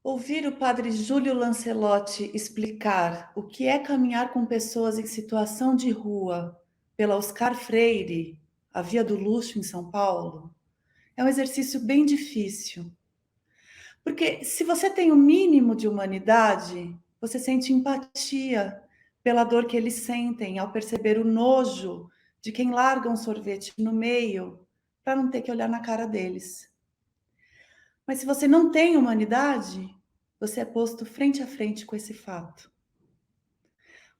Ouvir o padre Júlio Lancelotti explicar o que é caminhar com pessoas em situação de rua pela Oscar Freire, a Via do Luxo em São Paulo, é um exercício bem difícil. Porque se você tem o mínimo de humanidade, você sente empatia pela dor que eles sentem ao perceber o nojo de quem larga um sorvete no meio para não ter que olhar na cara deles. Mas se você não tem humanidade, você é posto frente a frente com esse fato.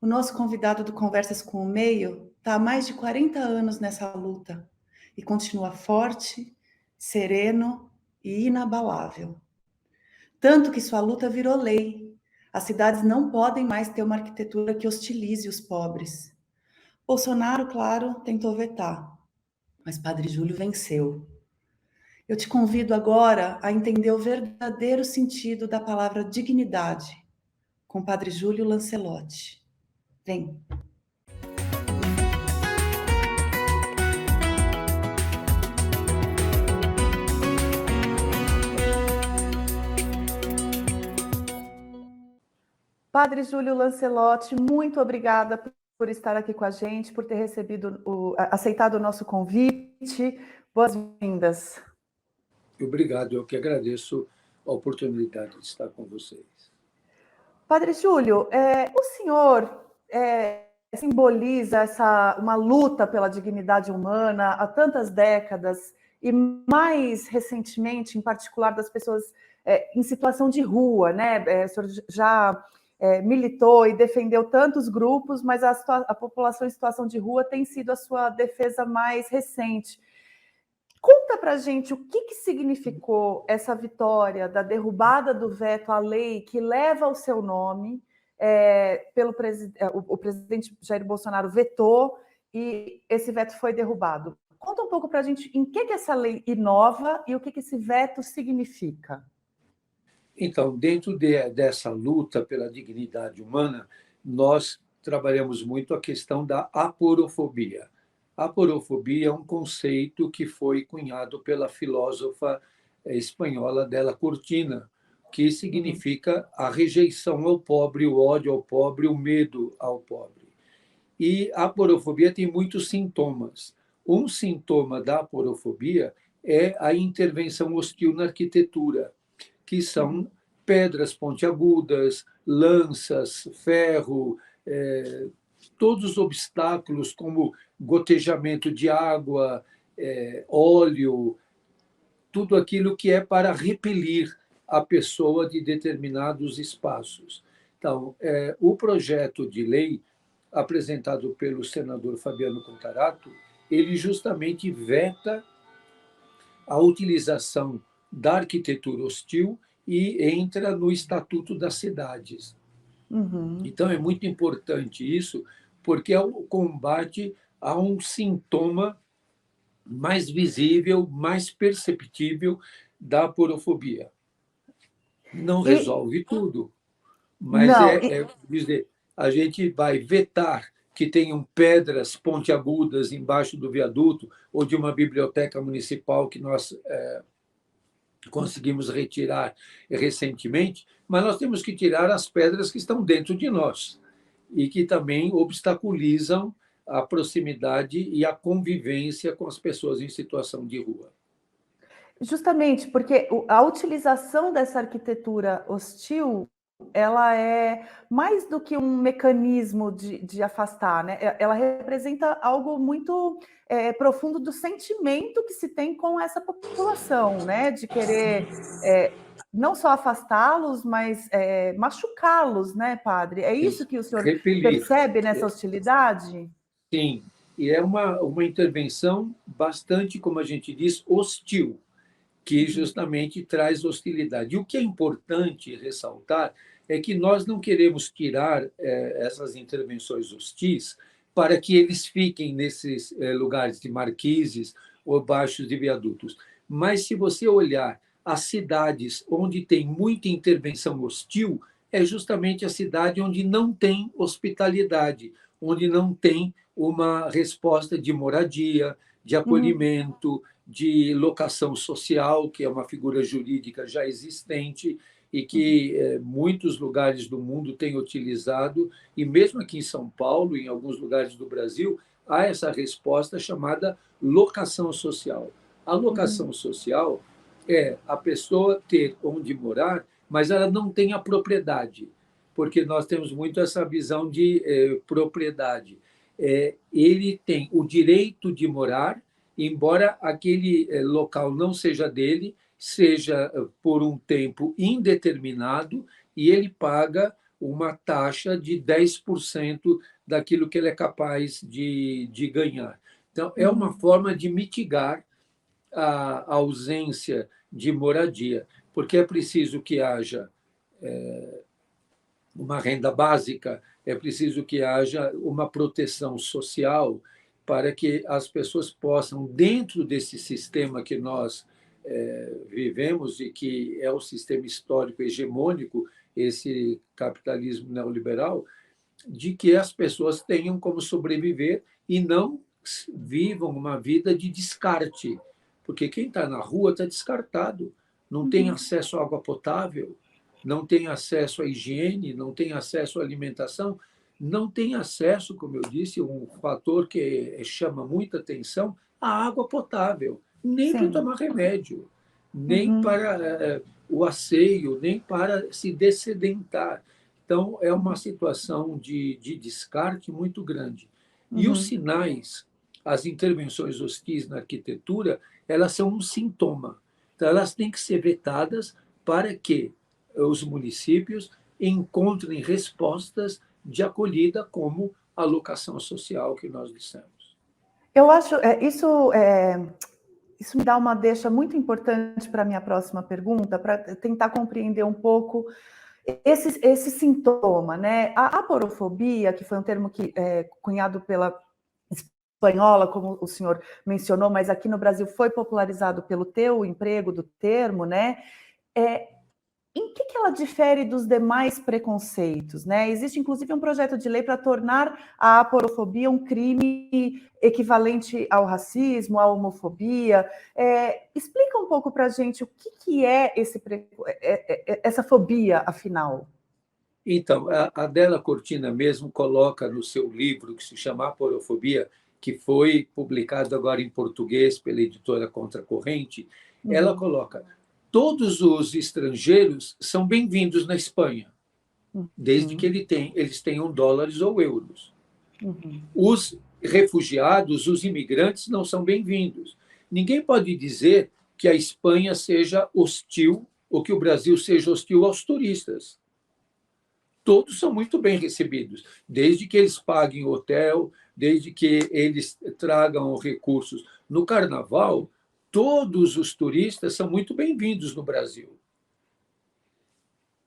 O nosso convidado do Conversas com o Meio está há mais de 40 anos nessa luta e continua forte, sereno e inabalável. Tanto que sua luta virou lei. As cidades não podem mais ter uma arquitetura que hostilize os pobres. Bolsonaro, claro, tentou vetar, mas Padre Júlio venceu. Eu te convido agora a entender o verdadeiro sentido da palavra dignidade, com Padre Júlio Lancelotti. Vem. Padre Júlio Lancelotti, muito obrigada por estar aqui com a gente, por ter aceitado o nosso convite. Boas-vindas. Obrigado, eu que agradeço a oportunidade de estar com vocês. Padre Júlio, o senhor simboliza uma luta pela dignidade humana há tantas décadas, e mais recentemente, em particular, das pessoas em situação de rua, né? O senhor já militou e defendeu tantos grupos, mas a população em situação de rua tem sido a sua defesa mais recente. Conta para a gente o que significou essa vitória da derrubada do veto à lei que leva o seu nome. O presidente Jair Bolsonaro vetou e esse veto foi derrubado. Conta um pouco para a gente em que essa lei inova e o que esse veto significa. Então, dentro dessa luta pela dignidade humana, nós trabalhamos muito a questão da aporofobia. A aporofobia é um conceito que foi cunhado pela filósofa espanhola Della Cortina, que significa a rejeição ao pobre, o ódio ao pobre, o medo ao pobre. E a aporofobia tem muitos sintomas. Um sintoma da aporofobia é a intervenção hostil na arquitetura, que são pedras pontiagudas, lanças, ferro, todos os obstáculos, como gotejamento de água, óleo, tudo aquilo que é para repelir a pessoa de determinados espaços. Então, o projeto de lei apresentado pelo senador Fabiano Contarato, ele justamente veta a utilização da arquitetura hostil e entra no Estatuto das Cidades. Então, é muito importante isso, porque é o combate a um sintoma mais visível, mais perceptível da aporofobia. Não resolve tudo, mas dizer, a gente vai vetar que tenham pedras pontiagudas embaixo do viaduto ou de uma biblioteca municipal que nós conseguimos retirar recentemente, mas nós temos que tirar as pedras que estão dentro de nós e que também obstaculizam a proximidade e a convivência com as pessoas em situação de rua. Justamente porque a utilização dessa arquitetura hostil, ela é mais do que um mecanismo de afastar, né? Ela representa algo muito profundo do sentimento que se tem com essa população, né? De querer não só afastá-los, mas machucá-los, né, padre? É isso que o senhor percebe nessa hostilidade? Sim, e é uma intervenção bastante, como a gente diz, hostil, que justamente traz hostilidade. E o que é importante ressaltar é que nós não queremos tirar essas intervenções hostis para que eles fiquem nesses lugares de marquises ou baixos de viadutos. Mas, se você olhar as cidades onde tem muita intervenção hostil, é justamente a cidade onde não tem hospitalidade, onde não tem uma resposta de moradia, de acolhimento, de locação social, que é uma figura jurídica já existente. e que muitos lugares do mundo têm utilizado, e mesmo aqui em São Paulo, em alguns lugares do Brasil, há essa resposta chamada locação social. A locação social é a pessoa ter onde morar, mas ela não tem a propriedade, porque nós temos muito essa visão de propriedade. Ele tem o direito de morar, embora aquele local não seja dele, seja por um tempo indeterminado, e ele paga uma taxa de 10% daquilo que ele é capaz de ganhar. Então, é uma forma de mitigar a ausência de moradia, porque é preciso que haja uma renda básica, é preciso que haja uma proteção social para que as pessoas possam, dentro desse sistema que nós vivemos e que é o sistema histórico hegemônico, esse capitalismo neoliberal, de que as pessoas tenham como sobreviver e não vivam uma vida de descarte, porque quem está na rua está descartado, não tem acesso à água potável, não tem acesso à higiene, não tem acesso à alimentação, não tem acesso, como eu disse, um fator que chama muita atenção, à água potável, nem para Sim. tomar remédio, nem para o asseio, nem para se dessedentar. Então, é uma situação de descarte muito grande. E os sinais, as intervenções hostis na arquitetura, elas são um sintoma. Então, elas têm que ser vetadas para que os municípios encontrem respostas de acolhida, como a locação social que nós dissemos. Eu acho isso me dá uma deixa muito importante para a minha próxima pergunta, para tentar compreender um pouco esse sintoma, né? A aporofobia, que foi um termo que cunhado pela espanhola, como o senhor mencionou, mas aqui no Brasil foi popularizado pelo teu emprego do termo, né? Em que ela difere dos demais preconceitos, né? Existe, inclusive, um projeto de lei para tornar a aporofobia um crime equivalente ao racismo, à homofobia. Explica um pouco para a gente o que é essa fobia, afinal. Então, a Adela Cortina mesmo coloca no seu livro, que se chama Aporofobia, que foi publicado agora em português pela editora Contracorrente, ela coloca: todos os estrangeiros são bem-vindos na Espanha, desde que eles tenham dólares ou euros. Os refugiados, os imigrantes, não são bem-vindos. Ninguém pode dizer que a Espanha seja hostil ou que o Brasil seja hostil aos turistas. Todos são muito bem recebidos, desde que eles paguem hotel, desde que eles tragam recursos. No Carnaval, todos os turistas são muito bem-vindos no Brasil,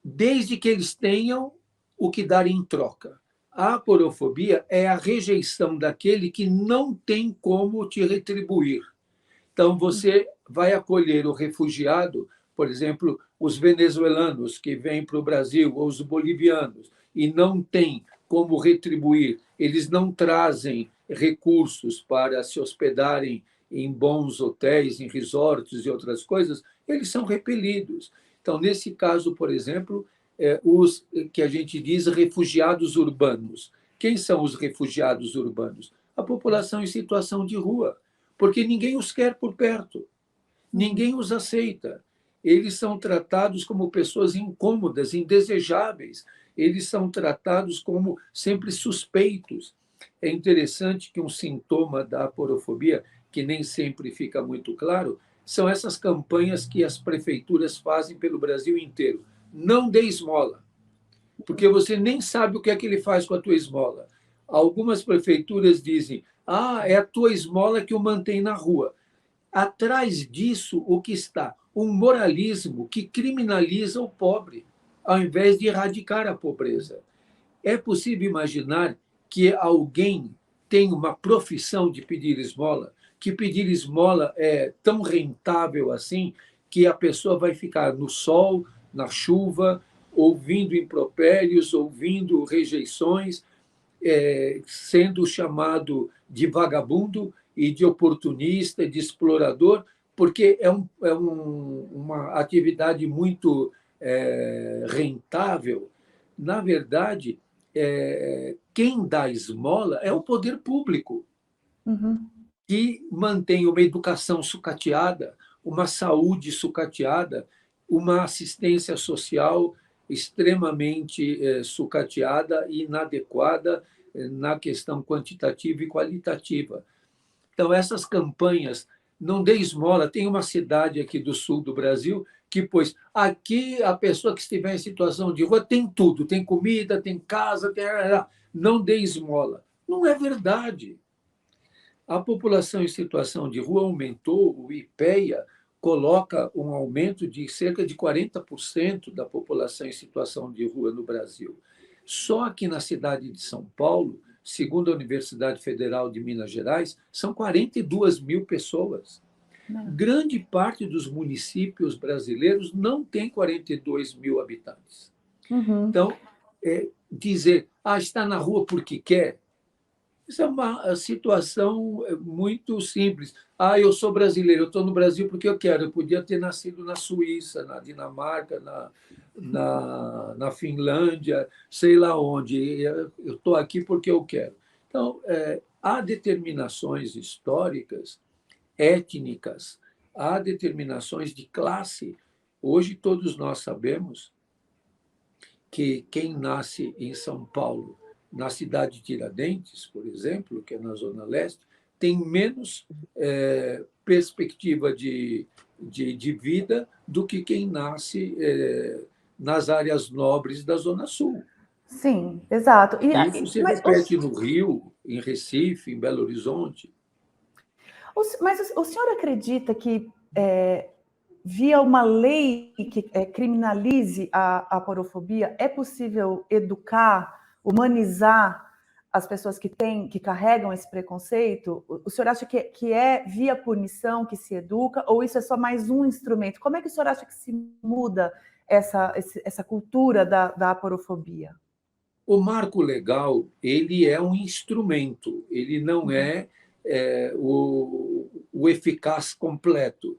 desde que eles tenham o que dar em troca. A aporofobia é a rejeição daquele que não tem como te retribuir. Então, você vai acolher o refugiado, por exemplo, os venezuelanos que vêm para o Brasil, ou os bolivianos, e não têm como retribuir, eles não trazem recursos para se hospedarem em bons hotéis, em resorts e outras coisas, eles são repelidos. Então, nesse caso, por exemplo, os que a gente diz refugiados urbanos. Quem são os refugiados urbanos? A população em situação de rua, porque ninguém os quer por perto, ninguém os aceita. Eles são tratados como pessoas incômodas, indesejáveis, eles são tratados como sempre suspeitos. É interessante que um sintoma da aporofobia, que nem sempre fica muito claro, são essas campanhas que as prefeituras fazem pelo Brasil inteiro. Não dê esmola, porque você nem sabe o que é que ele faz com a tua esmola. Algumas prefeituras dizem: é a tua esmola que o mantém na rua. Atrás disso, o que está? Um moralismo que criminaliza o pobre, ao invés de erradicar a pobreza. É possível imaginar que alguém tem uma profissão de pedir esmola, que pedir esmola é tão rentável assim, que a pessoa vai ficar no sol, na chuva, ouvindo impropérios, ouvindo rejeições, sendo chamado de vagabundo e de oportunista, de explorador, porque uma atividade muito rentável, na verdade, quem dá esmola é o poder público, Uhum. que mantém uma educação sucateada, uma saúde sucateada, uma assistência social extremamente sucateada e inadequada na questão quantitativa e qualitativa. Então, essas campanhas, não dê esmola. Tem uma cidade aqui do sul do Brasil que, pois, aqui a pessoa que estiver em situação de rua tem tudo, tem comida, tem casa, tem... não dê esmola. Não é verdade. A população em situação de rua aumentou, o IPEA coloca um aumento de cerca de 40% da população em situação de rua no Brasil. Só aqui na cidade de São Paulo, segundo a Universidade Federal de Minas Gerais, são 42 mil pessoas. Não. Grande parte dos municípios brasileiros não tem 42 mil habitantes. Uhum. Então, dizer, está na rua porque quer, isso é uma situação muito simples. Eu sou brasileiro, eu estou no Brasil porque eu quero. Eu podia ter nascido na Suíça, na Dinamarca, na Finlândia, sei lá onde. Eu estou aqui porque eu quero. Então, há determinações históricas, étnicas, há determinações de classe. Hoje, todos nós sabemos que quem nasce em São Paulo, na cidade de Tiradentes, por exemplo, que é na Zona Leste, tem menos perspectiva de vida do que quem nasce nas áreas nobres da Zona Sul. Sim, exato. Isso se Mas, repete no Rio, em Recife, em Belo Horizonte. mas o senhor acredita que via uma lei que criminalize a aporofobia, é possível educar, humanizar as pessoas que carregam esse preconceito? O senhor acha que é via punição que se educa, ou isso é só mais um instrumento? Como é que o senhor acha que se muda essa cultura da aporofobia? O marco legal, ele é um instrumento, ele não Uhum, o eficaz completo.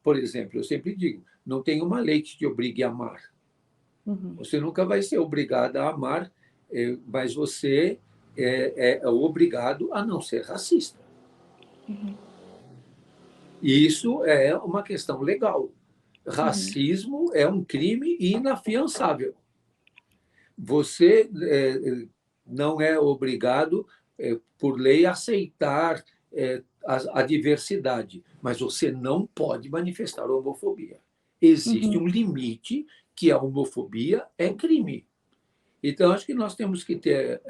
Por exemplo, eu sempre digo, não tem uma lei que te obrigue a amar. uhum, Você nunca vai ser obrigado a amar, mas você é obrigado a não ser racista. uhum, E isso é uma questão legal. uhum, Racismo é um crime inafiançável. Você não é obrigado, por lei, a aceitar a diversidade, mas você não pode manifestar homofobia. Existe uhum, um limite que a homofobia é crime. Então, acho que nós temos que ter,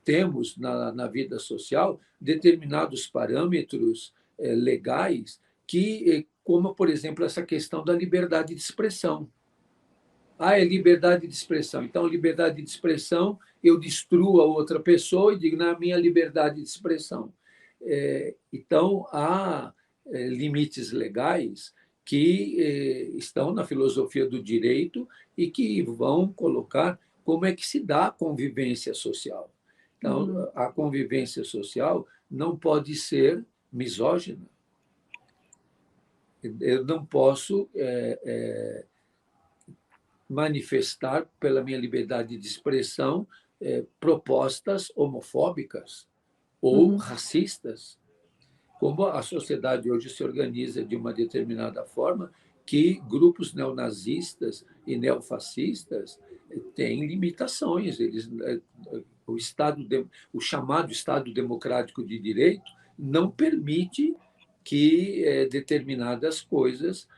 temos na vida social determinados parâmetros legais que, como, por exemplo, essa questão da liberdade de expressão. É liberdade de expressão. Então, liberdade de expressão, eu destruo a outra pessoa e digo, na minha liberdade de expressão. Então, há limites legais que estão na filosofia do direito e que vão colocar como é que se dá a convivência social. Então, uhum, a convivência social não pode ser misógina. Eu não posso manifestar, pela minha liberdade de expressão, propostas homofóbicas ou uhum, racistas. Como a sociedade hoje se organiza de uma determinada forma, que grupos neonazistas e neofascistas têm limitações. O chamado Estado Democrático de Direito não permite que determinadas coisas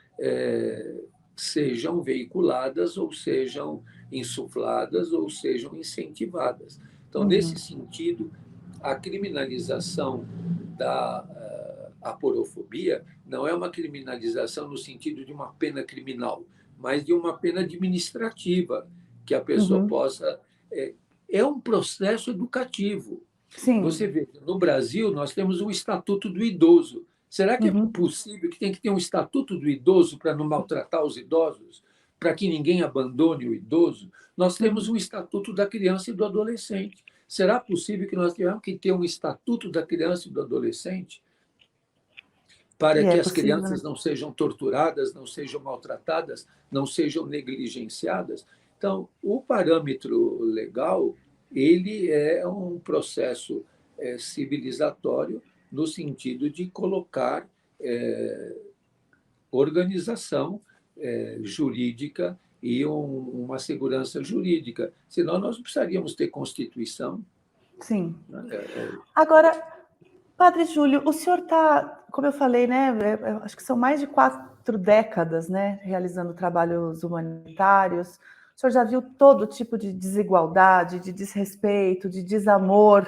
sejam veiculadas ou sejam insufladas ou sejam incentivadas. Então, nesse uhum, sentido, a criminalização da aporofobia não é uma criminalização no sentido de uma pena criminal, mas de uma pena administrativa, que a pessoa uhum. possa. É um processo educativo. Você Sim. vê, no Brasil, nós temos um Estatuto do Idoso. Será que é Uhum, possível que tem que ter um Estatuto do Idoso para não maltratar os idosos? Para que ninguém abandone o idoso? Nós temos uhum. um Estatuto da Criança e do Adolescente. Será possível que nós tenhamos que ter um Estatuto da Criança e do Adolescente para E que é as possível, né? crianças não sejam torturadas, não sejam maltratadas, não sejam negligenciadas. Então, o parâmetro legal, ele é um processo civilizatório no sentido de colocar organização jurídica e uma segurança jurídica. Senão, nós não precisaríamos ter Constituição. Sim. Né? Agora, Padre Júlio, o senhor está, como eu falei, né? Acho que são mais de 4 décadas, né? Realizando trabalhos humanitários. O senhor já viu todo tipo de desigualdade, de desrespeito, de desamor.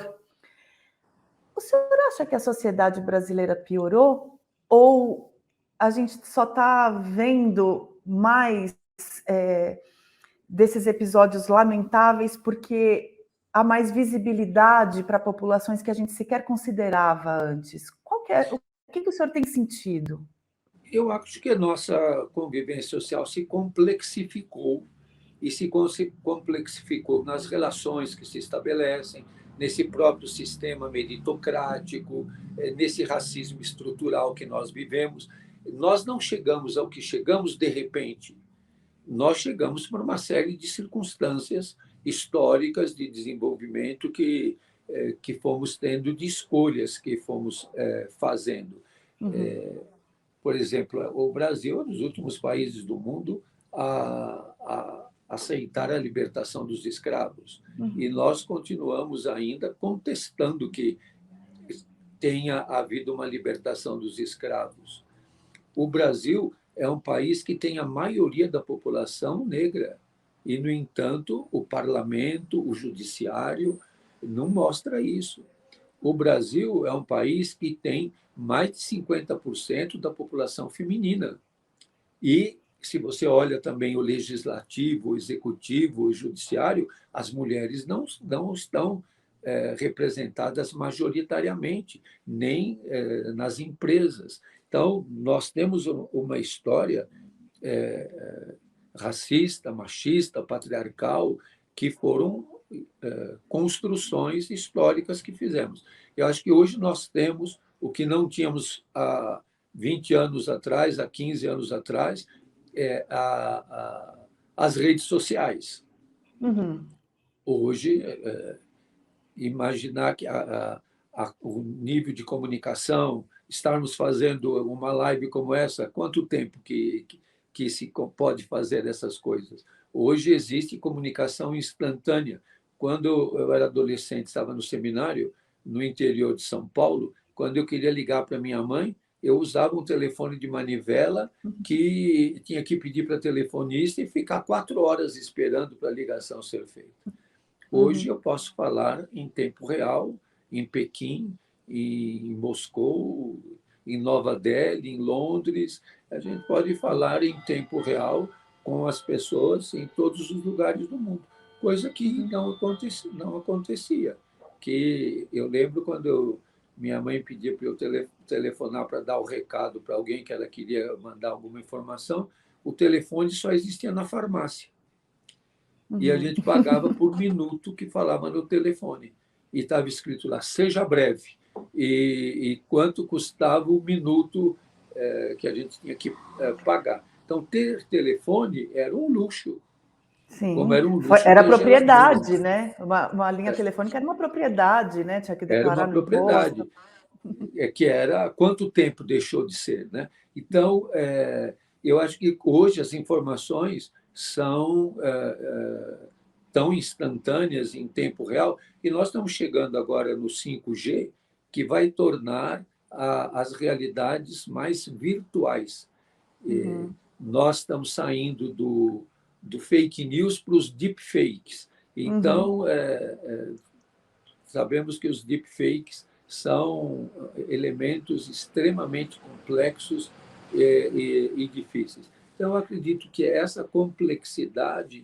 O senhor acha que a sociedade brasileira piorou? Ou a gente só está vendo mais desses episódios lamentáveis porque há mais visibilidade para populações que a gente sequer considerava antes? O que o senhor tem sentido? Eu acho que a nossa convivência social se complexificou e se complexificou nas relações que se estabelecem, nesse próprio sistema meritocrático, nesse racismo estrutural que nós vivemos. Nós não chegamos ao que chegamos de repente. Nós chegamos por uma série de circunstâncias históricas de desenvolvimento que fomos tendo, de escolhas que fomos fazendo. Uhum. Por exemplo, o Brasil é um dos últimos países do mundo a aceitar a libertação dos escravos. E Uhum. nós continuamos ainda contestando que tenha havido uma libertação dos escravos. O Brasil é um país que tem a maioria da população negra. E, no entanto, o parlamento, o judiciário, não mostra isso. O Brasil é um país que tem mais de 50% da população feminina. E, se você olha também o legislativo, o executivo, o judiciário, as mulheres não estão representadas majoritariamente, nem nas empresas. Então, nós temos uma história racista, machista, patriarcal, que foram construções históricas que fizemos. Eu acho que hoje nós temos o que não tínhamos há 20 anos atrás, há 15 anos atrás, as redes sociais. Uhum. Hoje, imaginar que o nível de comunicação, estarmos fazendo uma live como essa, quanto tempo que se pode fazer essas coisas? Hoje existe comunicação instantânea. Quando eu era adolescente, estava no seminário, no interior de São Paulo, quando eu queria ligar para minha mãe, eu usava um telefone de manivela que tinha que pedir para a telefonista e ficar 4 horas esperando para a ligação ser feita. Hoje Uhum. eu posso falar em tempo real, em Pequim, em Moscou, em Nova Delhi, em Londres. A gente pode falar em tempo real com as pessoas em todos os lugares do mundo, coisa que não acontecia. Que eu lembro quando minha mãe pedia para eu telefonar para dar o recado para alguém que ela queria mandar alguma informação, o telefone só existia na farmácia e a Uhum. gente pagava por minuto que falava no telefone. E estava escrito lá, seja breve. E quanto custava o minuto que a gente tinha que pagar. Então, ter telefone era um luxo, como Sim, era um luxo era ter geladeira. propriedade, né? Uma linha telefônica era uma propriedade, né? Tinha que Era uma declarar no imposto. propriedade, que era quanto tempo deixou de ser. Né? Então, eu acho que hoje as informações são tão instantâneas em tempo real, e nós estamos chegando agora no 5G, que vai tornar as realidades mais virtuais. Uhum. Nós estamos saindo do fake news para os deepfakes. Uhum. Então, sabemos que os deepfakes são elementos extremamente complexos e difíceis. Então, eu acredito que essa complexidade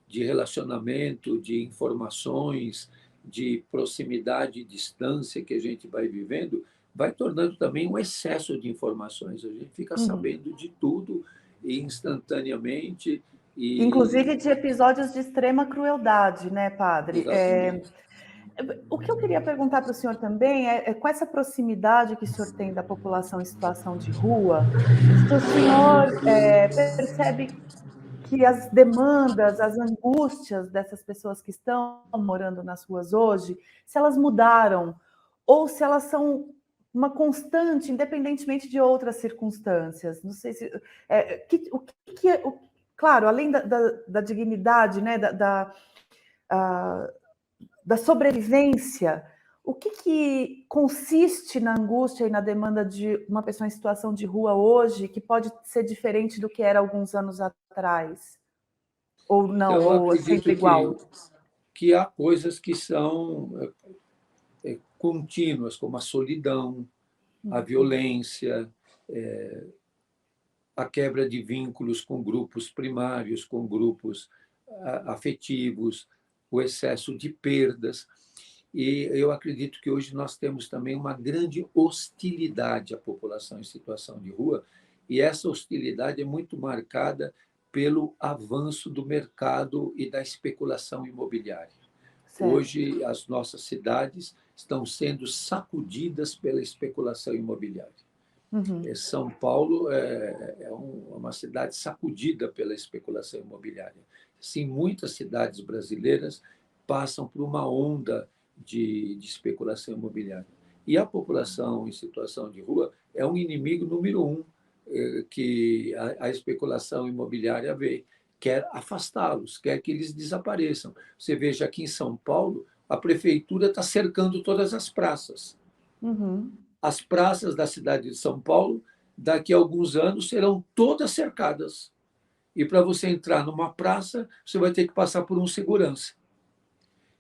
de relacionamento, de informações, de proximidade e distância que a gente vai vivendo, vai tornando também um excesso de informações. A gente fica Uhum. sabendo de tudo instantaneamente e Inclusive de episódios de extrema crueldade, né, padre? exatamente. O que eu queria perguntar para o senhor também com essa proximidade que o senhor tem da população em situação de rua, se o senhor percebe que as demandas, as angústias dessas pessoas que estão morando nas ruas hoje, se elas mudaram ou se elas são uma constante, independentemente de outras circunstâncias. Não sei se o que é, claro, além da dignidade, né, da sobrevivência, o que consiste na angústia e na demanda de uma pessoa em situação de rua hoje que pode ser diferente do que era alguns anos atrás? Ou não, Eu ou é acredito sempre igual? que há coisas que são contínuas, como a solidão, a violência, a quebra de vínculos com grupos primários, com grupos afetivos, o excesso de perdas. E eu acredito que hoje nós temos também uma grande hostilidade à população em situação de rua, e essa hostilidade é muito marcada pelo avanço do mercado e da especulação imobiliária. Certo. Hoje, as nossas cidades estão sendo sacudidas pela especulação imobiliária. Uhum. São Paulo é uma cidade sacudida pela especulação imobiliária. Sim, muitas cidades brasileiras passam por uma onda de especulação imobiliária. E a população em situação de rua é um inimigo número um que a especulação imobiliária vê. Quer afastá-los, quer que eles desapareçam. Você veja aqui em São Paulo, a prefeitura está cercando todas as praças. Uhum. As praças da cidade de São Paulo, daqui a alguns anos, serão todas cercadas. E para você entrar numa praça, você vai ter que passar por um segurança.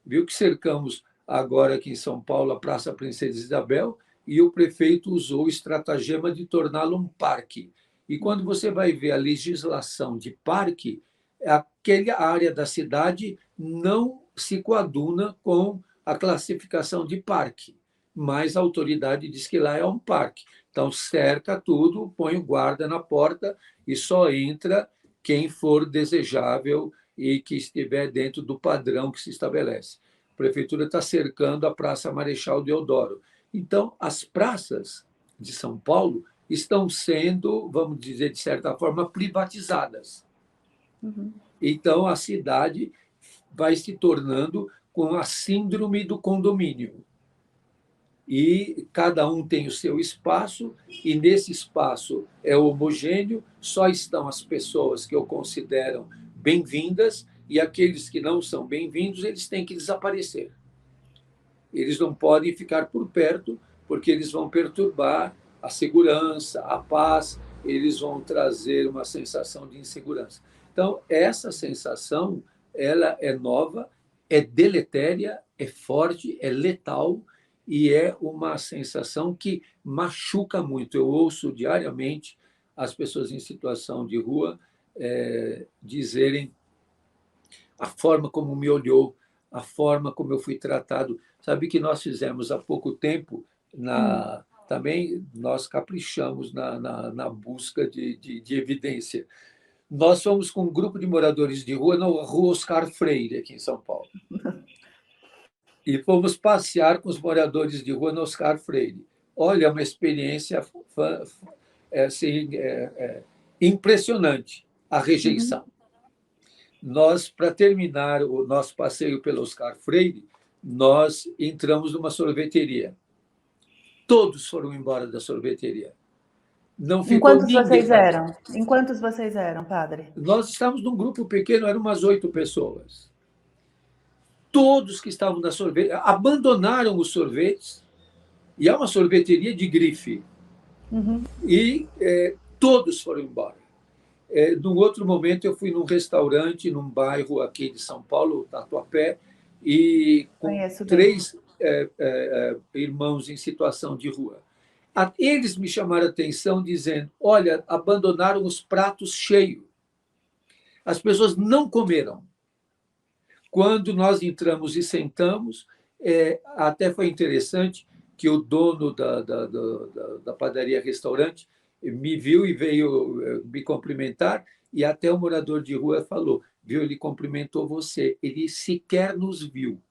Viu que cercamos agora aqui em São Paulo a Praça Princesa Isabel e o prefeito usou o estratagema de torná-lo um parque. E quando você vai ver a legislação de parque, aquela área da cidade não se coaduna com a classificação de parque, mas a autoridade diz que lá é um parque. Então, cerca tudo, põe o guarda na porta e só entra quem for desejável e que estiver dentro do padrão que se estabelece. A prefeitura está cercando a Praça Marechal Deodoro. Então, as praças de São Paulo estão sendo, vamos dizer, de certa forma, privatizadas. Uhum. Então, a cidade vai se tornando com a síndrome do condomínio. E cada um tem o seu espaço, e nesse espaço é homogêneo, só estão as pessoas que eu considero bem-vindas, e aqueles que não são bem-vindos, eles têm que desaparecer. Eles não podem ficar por perto, porque eles vão perturbar a segurança, a paz, eles vão trazer uma sensação de insegurança. Então, essa sensação, ela é nova, é deletéria, é forte, é letal, e é uma sensação que machuca muito. Eu ouço diariamente as pessoas em situação de rua dizerem a forma como me olhou, a forma como eu fui tratado. Sabe que nós fizemos há pouco tempo, também nós caprichamos na busca de evidência. Nós fomos com um grupo de moradores de rua na rua Oscar Freire, aqui em São Paulo. E fomos passear com os moradores de rua no Oscar Freire. Olha, é uma experiência assim, impressionante, a Uhum. rejeição. Nós, para terminar o nosso passeio pelo Oscar Freire, nós entramos numa sorveteria. Todos foram embora da sorveteria. Não Em ficou quantos ninguém vocês lá eram? dentro. Em quantos vocês eram, padre? Nós estávamos num grupo pequeno, eram umas 8 pessoas. Todos que estavam na sorvete abandonaram os sorvetes, e é uma sorveteria de grife, Uhum. e todos foram embora. Num outro momento, eu fui num restaurante, num bairro aqui de São Paulo, Tatuapé, e com Conheço bem. 3 irmãos em situação de rua. Eles me chamaram a atenção dizendo: olha, abandonaram os pratos cheios. As pessoas não comeram. Quando nós entramos e sentamos, até foi interessante que o dono da padaria-restaurante me viu e veio me cumprimentar, e até o morador de rua falou: viu, ele cumprimentou você, ele sequer nos viu.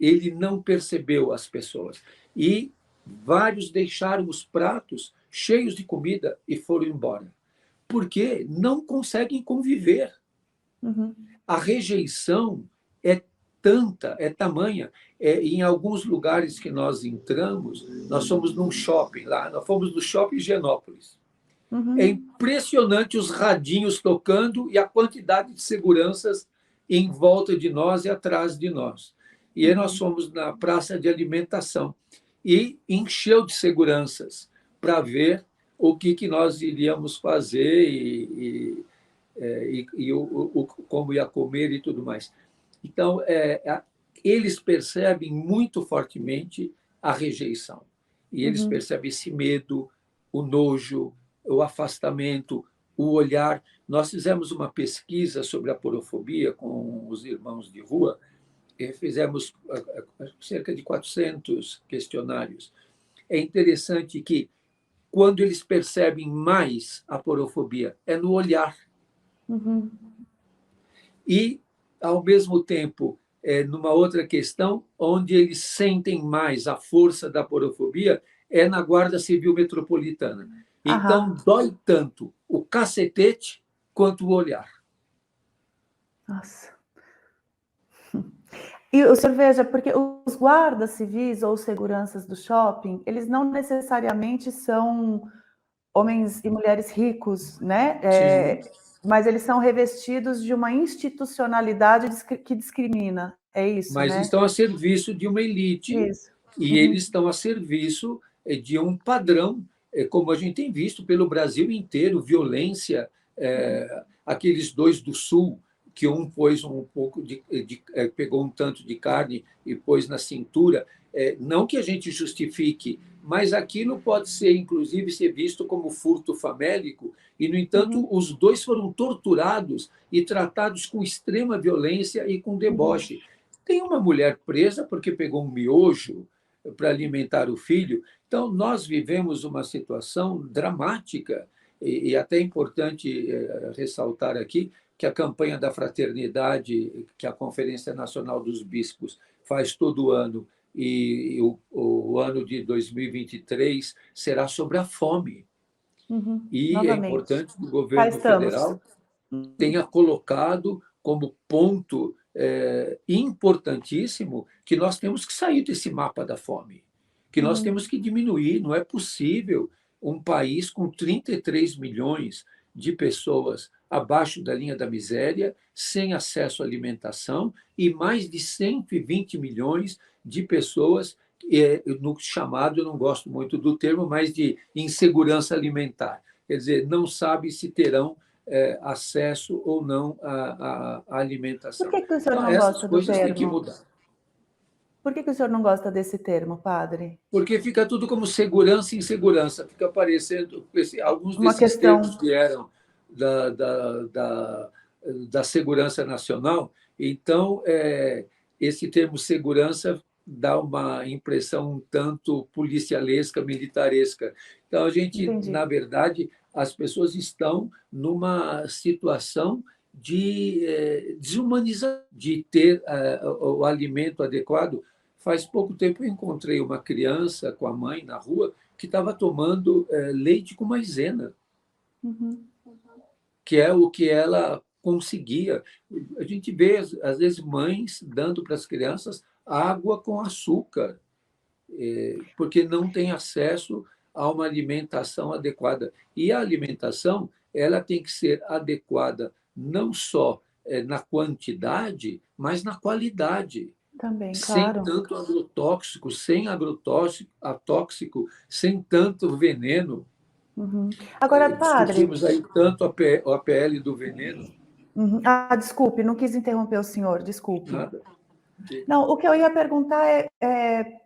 ele não percebeu as pessoas. E vários deixaram os pratos cheios de comida e foram embora, porque não conseguem conviver. Uhum. A rejeição é tanta, é tamanha. Em alguns lugares que nós entramos, nós fomos num shopping lá, nós fomos no shopping Higienópolis. É Uhum. impressionante os radinhos tocando e a quantidade de seguranças em volta de nós e atrás de nós. E aí nós Uhum. fomos na praça de alimentação e encheu de seguranças para ver o que nós iríamos fazer como ia comer e tudo mais. Então, eles percebem muito fortemente a rejeição. E eles Uhum. percebem esse medo, o nojo, o afastamento, o olhar. Nós fizemos uma pesquisa sobre a porofobia com os irmãos de rua, e fizemos cerca de 400 questionários. É interessante que, quando eles percebem mais a porofobia, é no olhar. Uhum. E, ao mesmo tempo, numa outra questão, onde eles sentem mais a força da porofobia, é na Guarda Civil Metropolitana. Então, Aham. dói tanto o cacetete quanto o olhar. Nossa. E o senhor veja, porque os guardas civis ou seguranças do shopping, eles não necessariamente são homens e mulheres ricos, né? Sim, Mas eles são revestidos de uma institucionalidade que discrimina. É isso, mas né? estão a serviço de uma elite Isso. e eles Uhum. estão a serviço de um padrão, como a gente tem visto pelo Brasil inteiro, violência, aqueles dois do Sul, que um pôs um pouco pegou um tanto de carne e pôs na cintura, não que a gente justifique, mas aquilo pode ser, inclusive, ser visto como furto famélico, e, no entanto, Uhum. os dois foram torturados e tratados com extrema violência e com Uhum. deboche. Tem uma mulher presa porque pegou um miojo para alimentar o filho. Então, nós vivemos uma situação dramática, e até é importante ressaltar aqui que a campanha da fraternidade, que a Conferência Nacional dos Bispos faz todo ano, e o ano de 2023 será sobre a fome. Uhum. E é Novamente. importante que o Cá governo estamos. federal tenha colocado como ponto importantíssimo que nós temos que sair desse mapa da fome, que nós Uhum. temos que diminuir. Não é possível um país com 33 milhões de pessoas abaixo da linha da miséria, sem acesso à alimentação, e mais de 120 milhões de pessoas no chamado, eu não gosto muito do termo, mas de insegurança alimentar. Quer dizer, não sabe se terão acesso ou não à Por alimentação. que o senhor Então, não essas gosta do coisas têm que termo? mudar, Por que o senhor não gosta desse termo, padre? porque fica tudo como segurança e insegurança, fica parecendo. Alguns Uma desses termos questão. vieram da segurança nacional, então, esse termo segurança dá uma impressão um tanto policialesca, militaresca. Então, a gente, Entendi. na verdade, as pessoas estão numa situação de desumanização, de ter o alimento adequado. Faz pouco tempo eu encontrei uma criança com a mãe na rua que estava tomando leite com maisena, Uhum. que é o que ela conseguia. A gente vê, às vezes, mães dando para as crianças água com açúcar, porque não tem acesso a uma alimentação adequada. E a alimentação, ela tem que ser adequada não só na quantidade, mas na qualidade, Também, sem claro. tanto agrotóxico, sem agrotóxico, sem tanto veneno. Uhum. Agora, padre, Discutimos aí tanto a PL do veneno. uhum. Desculpe, não quis interromper o senhor, desculpe. Nada. Não, o que eu ia perguntar é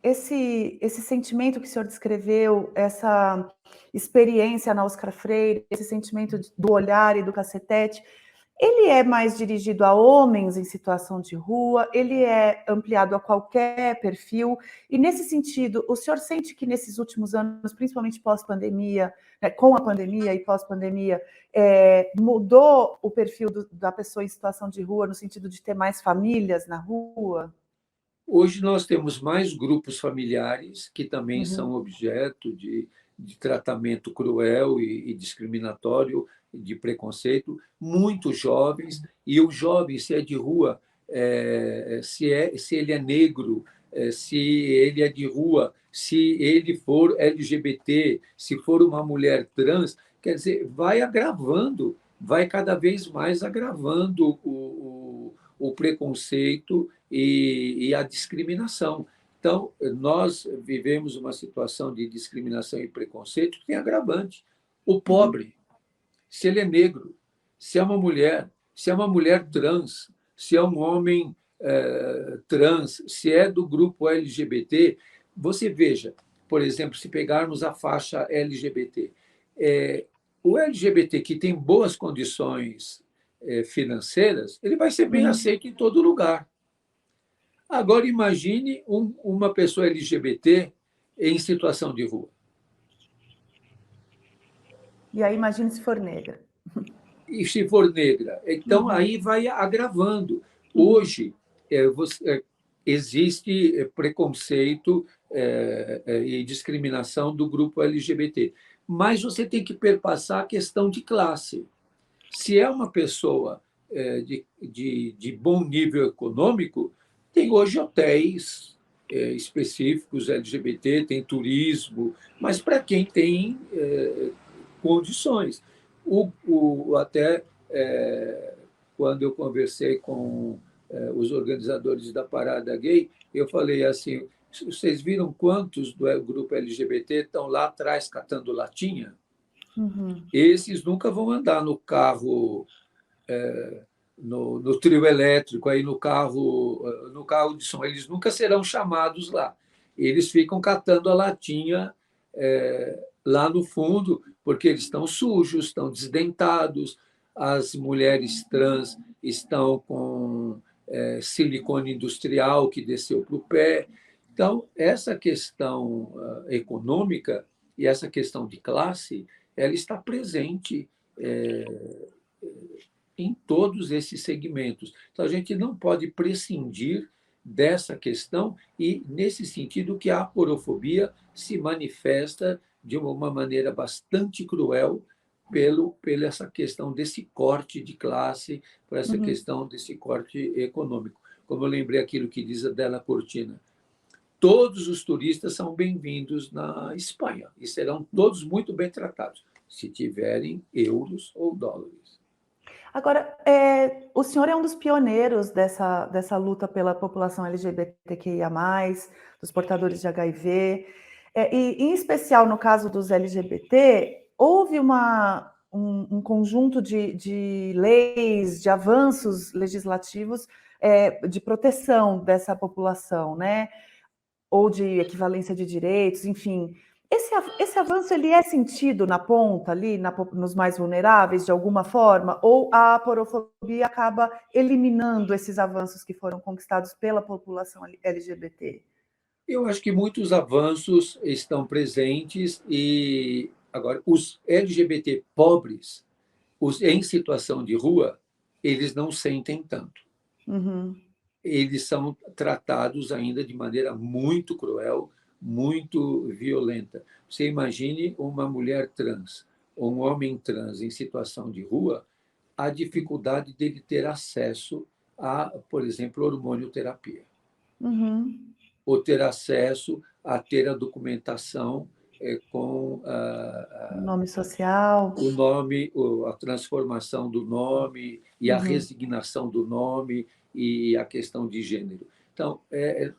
esse sentimento que o senhor descreveu, essa experiência na Oscar Freire, esse sentimento do olhar e do cacetete, ele é mais dirigido a homens em situação de rua? Ele é ampliado a qualquer perfil? E, nesse sentido, o senhor sente que nesses últimos anos, principalmente pós-pandemia, né, com a pandemia e pós-pandemia, mudou o perfil da pessoa em situação de rua, no sentido de ter mais famílias na rua? Hoje nós temos mais grupos familiares que também Uhum. são objeto de tratamento cruel e discriminatório, de preconceito, muito jovens, e o jovem, se é de rua, se ele é negro, se ele é de rua, se ele for LGBT, se for uma mulher trans, quer dizer, vai agravando, vai cada vez mais agravando o preconceito e a discriminação. Então, nós vivemos uma situação de discriminação e preconceito que tem agravante. O Uhum. pobre, se ele é negro, se é uma mulher trans, se é um homem trans, se é do grupo LGBT, você veja, por exemplo, se pegarmos a faixa LGBT, é, o LGBT que tem boas condições financeiras, ele vai ser bem Uhum. aceito em todo lugar. Agora, imagine uma pessoa LGBT em situação de rua. E aí, imagine se for negra. E se for negra? Então, Uhum. aí vai agravando. Uhum. Hoje, existe preconceito e discriminação do grupo LGBT, mas você tem que perpassar a questão de classe. Se é uma pessoa de bom nível econômico, tem hoje hotéis específicos LGBT, tem turismo, mas para quem tem condições. Até quando eu conversei com os organizadores da Parada Gay, eu falei assim: vocês viram quantos do grupo LGBT estão lá atrás catando latinha? Uhum. Esses nunca vão andar no carro, no trio elétrico, aí no carro de som. Eles nunca serão chamados lá. Eles ficam catando a latinha lá no fundo, porque eles estão sujos, estão desdentados. As mulheres trans estão com silicone industrial que desceu para o pé. Então, essa questão econômica e essa questão de classe, ela está presente em todos esses segmentos. Então, a gente não pode prescindir dessa questão e, nesse sentido, que a aporofobia se manifesta de uma maneira bastante cruel pela essa questão desse corte de classe, por essa Uhum. questão desse corte econômico. Como eu lembrei aquilo que diz a Della Cortina, todos os turistas são bem-vindos na Espanha e serão todos muito bem tratados, se tiverem euros ou dólares. Agora, o senhor é um dos pioneiros dessa luta pela população LGBTQIA+, dos portadores de HIV, e em especial no caso dos LGBT, houve um conjunto de leis, de avanços legislativos de proteção dessa população, né? Ou de equivalência de direitos, enfim. Esse avanço ele é sentido na ponta ali, nos mais vulneráveis, de alguma forma, ou a aporofobia acaba eliminando esses avanços que foram conquistados pela população LGBT? Eu acho que muitos avanços estão presentes e agora os LGBT pobres, os em situação de rua, eles não sentem tanto. Uhum. Eles são tratados ainda de maneira muito cruel, muito violenta. Você imagine uma mulher trans ou um homem trans em situação de rua, a dificuldade dele ter acesso a, por exemplo, hormonioterapia Uhum. ou ter acesso a ter a documentação com Nome social. o nome, a transformação do nome e a Uhum. resignação do nome e a questão de gênero. Então,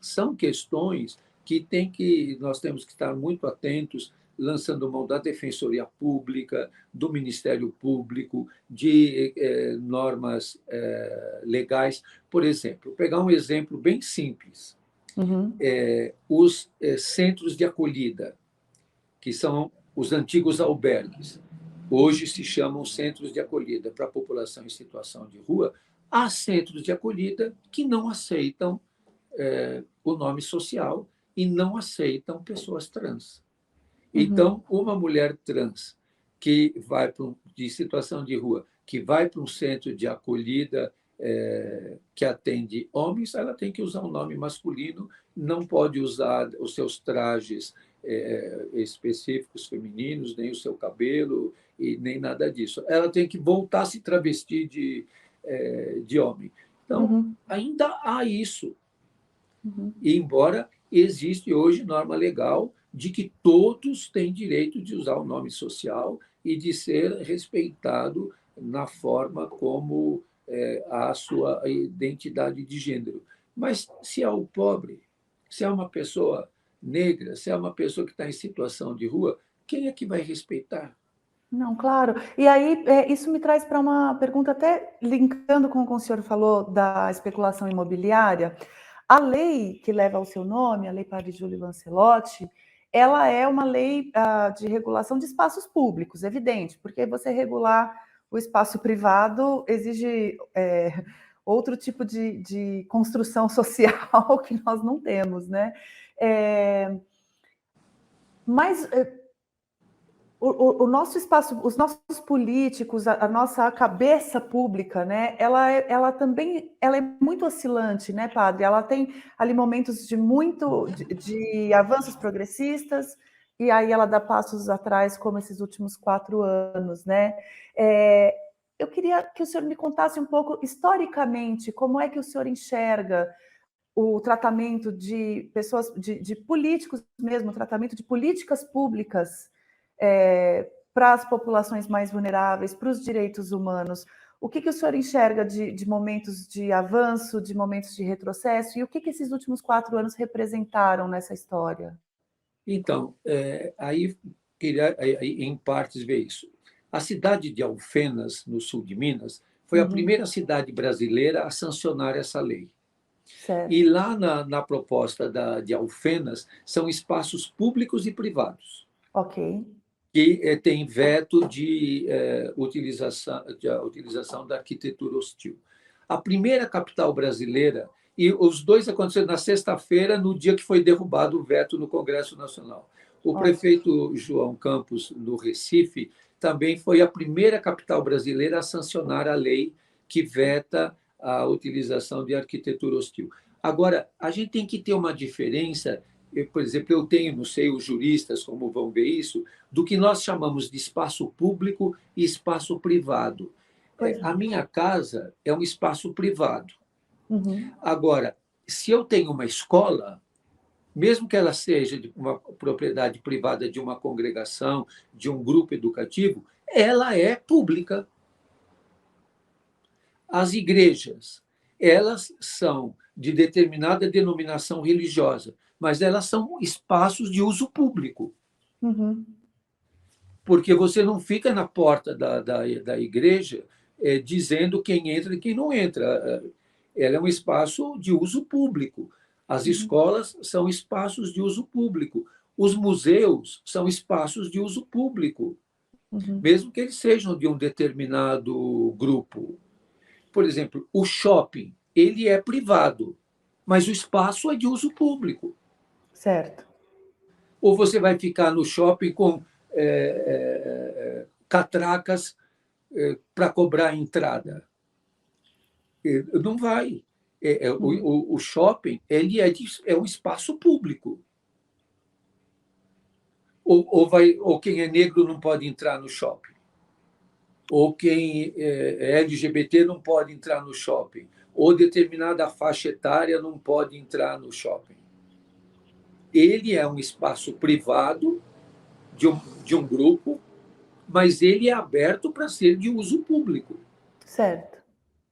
são questões que nós temos que estar muito atentos, lançando mão da Defensoria Pública, do Ministério Público, de normas legais. Por exemplo, pegar um exemplo bem simples, Uhum. os centros de acolhida, que são os antigos albergues, hoje se chamam centros de acolhida para a população em situação de rua. Há centros de acolhida que não aceitam o nome social e não aceitam pessoas trans. Uhum. Então, uma mulher trans que vai de situação de rua, que vai para um centro de acolhida que atende homens, ela tem que usar um nome masculino, não pode usar os seus trajes específicos femininos, nem o seu cabelo, e nem nada disso. Ela tem que voltar a se travestir de homem. Então, Uhum, ainda há isso. uhum. Embora existe hoje norma legal de que todos têm direito de usar o nome social e de ser respeitado na forma como a sua identidade de gênero. Mas se é o pobre, se é uma pessoa negra, se é uma pessoa que está em situação de rua, quem é que vai respeitar? Não, claro. E aí, isso me traz para uma pergunta, até linkando com o que o senhor falou da especulação imobiliária. A lei que leva o seu nome, a Lei Padre Júlio Lancelotti, ela é uma lei de regulação de espaços públicos, evidente, porque você regular o espaço privado exige outro tipo de construção social que nós não temos, né? É, mas o nosso espaço, os nossos políticos, a nossa cabeça pública, né? Ela também, ela é muito oscilante, né, padre? Ela tem ali momentos de avanços progressistas e aí ela dá passos atrás, como esses últimos 4 anos, né? É, eu queria que o senhor me contasse um pouco historicamente como é que o senhor enxerga o tratamento de pessoas, de políticos mesmo, o tratamento de políticas públicas para as populações mais vulneráveis, para os direitos humanos. O que o senhor enxerga de momentos de avanço, de momentos de retrocesso, e o que esses últimos 4 anos representaram nessa história? Então, aí queria, em partes, ver isso. A cidade de Alfenas, no sul de Minas, foi a Uhum, primeira cidade brasileira a sancionar essa lei. E certo. lá na proposta de Alfenas, são espaços públicos e privados, Ok. que tem veto utilização da arquitetura hostil. A primeira capital brasileira, e os dois aconteceram na sexta-feira, no dia que foi derrubado o veto no Congresso Nacional. O Ótimo. prefeito João Campos, no Recife, também foi a primeira capital brasileira a sancionar a lei que veta a utilização de arquitetura hostil. Agora, a gente tem que ter uma diferença, por exemplo, eu tenho, não sei os juristas como vão ver isso, do que nós chamamos de espaço público e espaço privado. Pois A não. minha casa é um espaço privado. Uhum. Agora, se eu tenho uma escola, mesmo que ela seja de uma propriedade privada de uma congregação, de um grupo educativo, ela é pública. As igrejas, elas são de determinada denominação religiosa, mas elas são espaços de uso público, Uhum. porque você não fica na porta da igreja dizendo quem entra e quem não entra. Ela é um espaço de uso público. As Uhum. escolas são espaços de uso público. Os museus são espaços de uso público, Uhum. mesmo que eles sejam de um determinado grupo. Por exemplo, o shopping, ele é privado, mas o espaço é de uso público. Certo. Ou você vai ficar no shopping com catracas para cobrar a entrada? Não vai. Uhum. O shopping ele é um espaço público. Ou quem é negro não pode entrar no shopping. Ou quem é LGBT não pode entrar no shopping. Ou determinada faixa etária não pode entrar no shopping. Ele é um espaço privado de um grupo, mas ele é aberto para ser de uso público. Certo.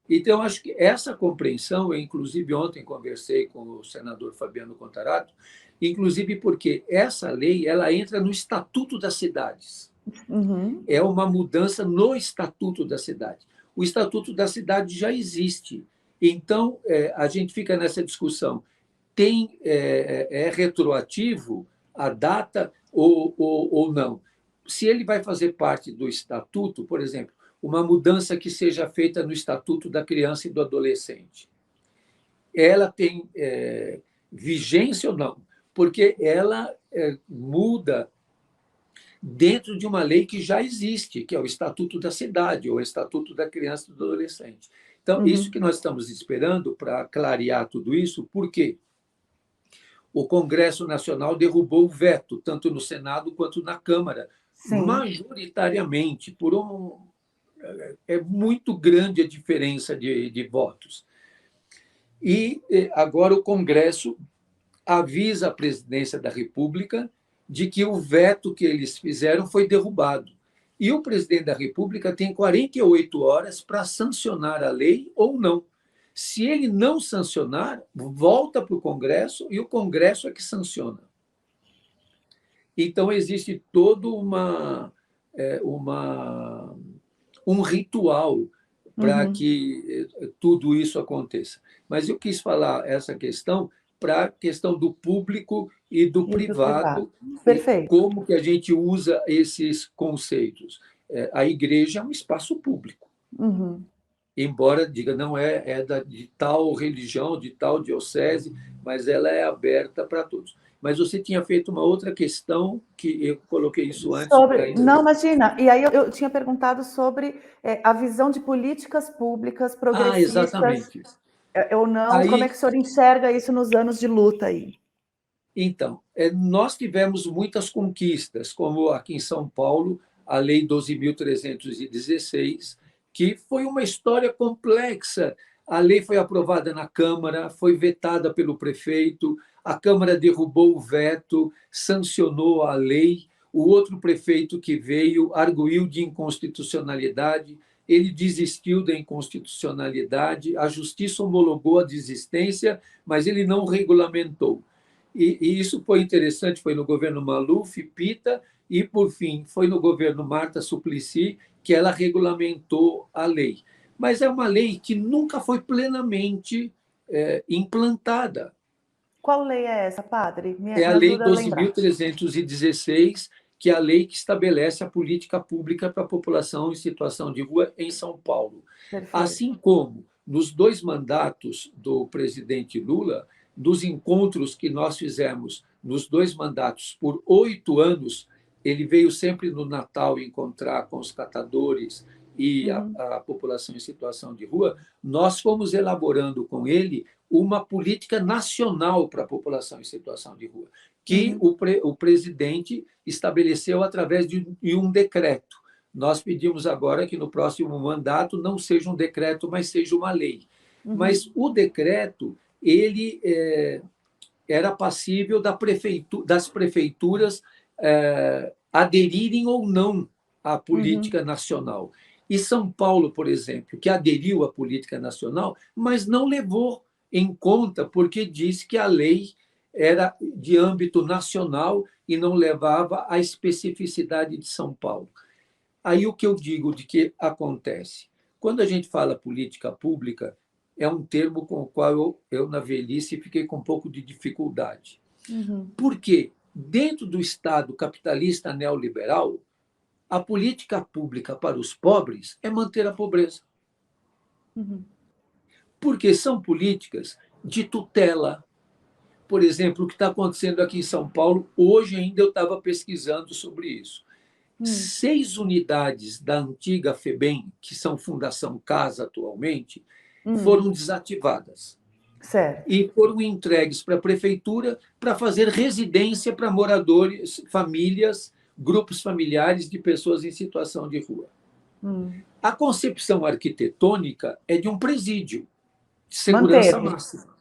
Então, acho que essa compreensão, eu, inclusive, ontem conversei com o senador Fabiano Contarato, inclusive porque essa lei ela entra no Estatuto das Cidades. Uhum. É uma mudança no Estatuto da Cidade. O Estatuto da Cidade já existe. Então, a gente fica nessa discussão. É retroativo a data ou não? Se ele vai fazer parte do Estatuto, por exemplo, uma mudança que seja feita no Estatuto da Criança e do Adolescente, ela tem vigência ou não? Porque ela muda dentro de uma lei que já existe, que é o Estatuto da Cidade, ou o Estatuto da Criança e do Adolescente. Então, isso Uhum. que nós estamos esperando para clarear tudo isso, por quê? O Congresso Nacional derrubou o veto, tanto no Senado quanto na Câmara, Sim. majoritariamente, é muito grande a diferença de votos. E agora o Congresso avisa a presidência da República de que o veto que eles fizeram foi derrubado. E o presidente da República tem 48 horas para sancionar a lei ou não. Se ele não sancionar, volta para o Congresso e o Congresso é que sanciona. Então, existe todo um ritual para Uhum. que tudo isso aconteça. Mas eu quis falar essa questão para a questão do público e do E do privado. privado, e Perfeito. como que a gente usa esses conceitos. A igreja é um espaço público, Uhum. embora diga não de tal religião, de tal diocese, mas ela é aberta para todos. Mas você tinha feito uma outra questão que eu coloquei isso antes Sobre, ainda. não, imagina. E aí eu tinha perguntado sobre a visão de políticas públicas Ah, progressistas exatamente. ou não. Como é Aí, que o senhor enxerga isso nos anos de luta aí? então, nós tivemos muitas conquistas, como aqui em São Paulo, a Lei 12.316, que foi uma história complexa. A lei foi aprovada na Câmara, foi vetada pelo prefeito, a Câmara derrubou o veto, sancionou a lei. O outro prefeito que veio arguiu de inconstitucionalidade, ele desistiu da inconstitucionalidade, a justiça homologou a desistência, mas ele não regulamentou. E isso foi interessante, foi no governo Maluf, Pita, e, por fim, foi no governo Marta Suplicy que ela regulamentou a lei. Mas é uma lei que nunca foi plenamente implantada. Qual lei é essa, padre? É Me a Lei ajuda a lembrar. 12.316, que é a lei que estabelece a política pública para a população em situação de rua em São Paulo. Perfeito. Assim como nos dois mandatos do presidente Lula, dos encontros que nós fizemos nos dois mandatos por 8 anos, ele veio sempre no Natal encontrar com os catadores e Uhum. a população em situação de rua, nós fomos elaborando com ele uma política nacional para a população em situação de rua, que Uhum. o presidente estabeleceu através de um decreto. Nós pedimos agora que no próximo mandato não seja um decreto, mas seja uma lei. Uhum. Mas o decreto, ele era passível das prefeituras aderirem ou não à Uhum. política nacional. E São Paulo, por exemplo, que aderiu à política nacional, mas não levou em conta, porque disse que a lei era de âmbito nacional e não levava à especificidade de São Paulo. Aí o que eu digo de que acontece? Quando a gente fala política pública, é um termo com o qual eu na velhice, fiquei com um pouco de dificuldade. Uhum. Porque, dentro do Estado capitalista neoliberal, a política pública para os pobres é manter a pobreza. Uhum. Porque são políticas de tutela. Por exemplo, o que está acontecendo aqui em São Paulo, hoje ainda eu estava pesquisando sobre isso. Uhum. 6 unidades da antiga FEBEM, que são Fundação Casa atualmente, Uhum. foram desativadas Certo. e foram entregues para a prefeitura para fazer residência para moradores, famílias, grupos familiares de pessoas em situação de rua. Uhum. A concepção arquitetônica é de um presídio de segurança Manteve. máxima,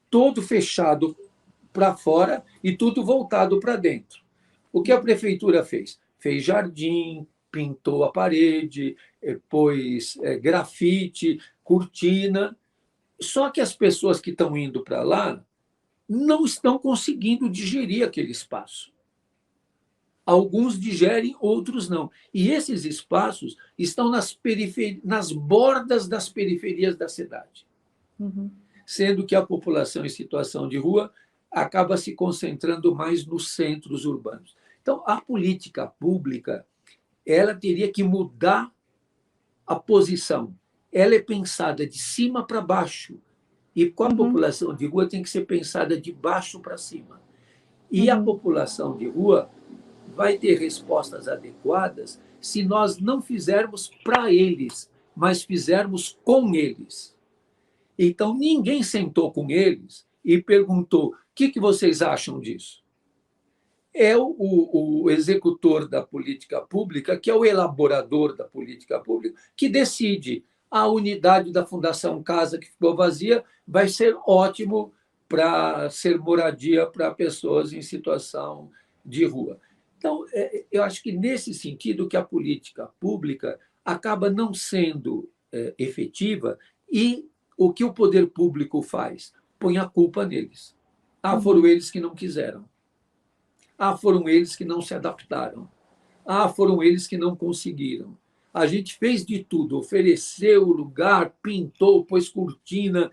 todo fechado para fora e tudo voltado para dentro. O que a prefeitura fez? Fez jardim, pintou a parede, pôs grafite, cortina. Só que as pessoas que estão indo para lá não estão conseguindo digerir aquele espaço. Alguns digerem, outros não. E esses espaços estão nas bordas das periferias da cidade, Uhum. sendo que a população em situação de rua acaba se concentrando mais nos centros urbanos. Então, a política pública ela teria que mudar a posição. Ela é pensada de cima para baixo e com a Uhum. população de rua tem que ser pensada de baixo para cima. E a Uhum. população de rua vai ter respostas adequadas se nós não fizermos para eles, mas fizermos com eles. Então, ninguém sentou com eles e perguntou: o que vocês acham disso? É o executor da política pública, que é o elaborador da política pública, que decide. A unidade da Fundação Casa, que ficou vazia, vai ser ótimo para ser moradia para pessoas em situação de rua. Então, eu acho que, nesse sentido, que a política pública acaba não sendo efetiva e o que o poder público faz? Põe a culpa neles. Ah, foram Uhum. eles que não quiseram. Ah, foram eles que não se adaptaram. Ah, foram eles que não conseguiram. A gente fez de tudo, ofereceu o lugar, pintou, pôs cortina,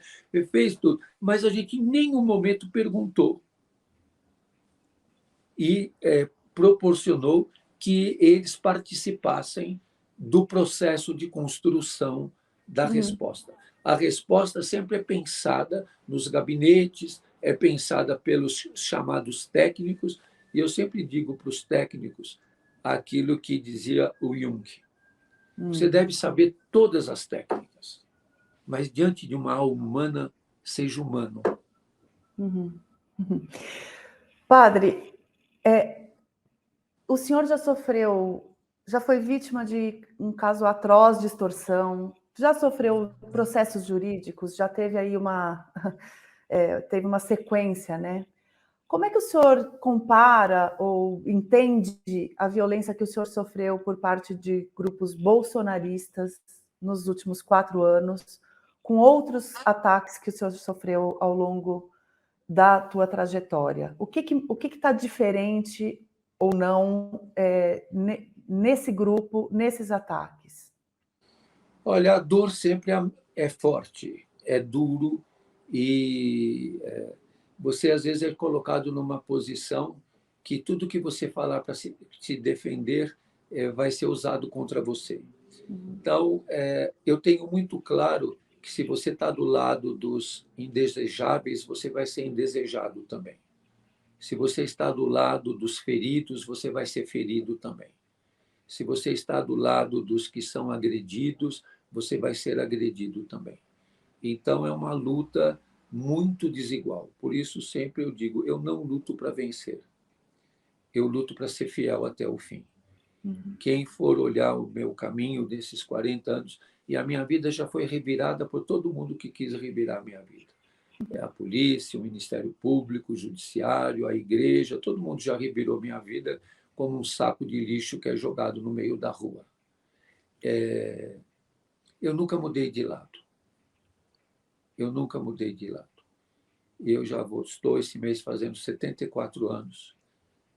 fez tudo, mas a gente em nenhum momento perguntou e proporcionou que eles participassem do processo de construção da Uhum. resposta. A resposta sempre é pensada nos gabinetes, é pensada pelos chamados técnicos, e eu sempre digo para os técnicos aquilo que dizia o Jung: você Uhum. deve saber todas as técnicas, mas diante de uma alma humana, seja humano. Uhum. Uhum. Padre, o senhor já sofreu, já foi vítima de um caso atroz de extorsão, já sofreu processos jurídicos, já teve aí teve uma sequência, né? Como é que o senhor compara ou entende a violência que o senhor sofreu por parte de grupos bolsonaristas nos últimos 4 anos, com outros ataques que o senhor sofreu ao longo da tua trajetória? O que está diferente ou não nesse grupo, nesses ataques? Olha, a dor sempre é forte, é duro e você às vezes é colocado numa posição que tudo que você falar para se defender vai ser usado contra você. Uhum. Então, eu tenho muito claro que se você está do lado dos indesejáveis, você vai ser indesejado também. Se você está do lado dos feridos, você vai ser ferido também. Se você está do lado dos que são agredidos, você vai ser agredido também. Então, é uma luta muito desigual. Por isso, sempre eu digo: eu não luto para vencer, eu luto para ser fiel até o fim. Uhum. Quem for olhar o meu caminho desses 40 anos, e a minha vida já foi revirada por todo mundo que quis revirar a minha vida. É a polícia, o Ministério Público, o Judiciário, a igreja, todo mundo já revirou minha vida como um saco de lixo que é jogado no meio da rua. Eu nunca mudei de lado. Eu nunca mudei de lado. Eu já estou esse mês fazendo 74 anos.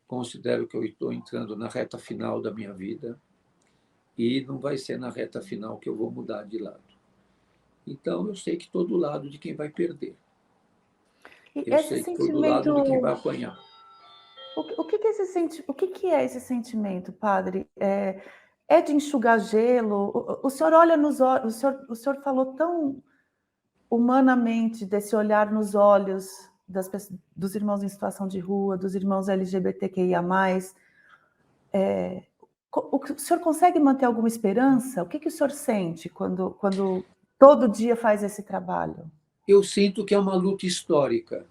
Considero que eu estou entrando na reta final da minha vida e não vai ser na reta final que eu vou mudar de lado. Então, eu sei que estou do lado de quem vai perder. E Eu esse sei que estou do lado sentimento, de quem vai apanhar. o que é esse sentimento, padre? É de enxugar gelo? O senhor olha nos olhos, o senhor falou tão humanamente desse olhar nos olhos dos irmãos em situação de rua, dos irmãos LGBTQIA+. O senhor consegue manter alguma esperança? O que o senhor sente quando todo dia faz esse trabalho? Eu sinto que é uma luta histórica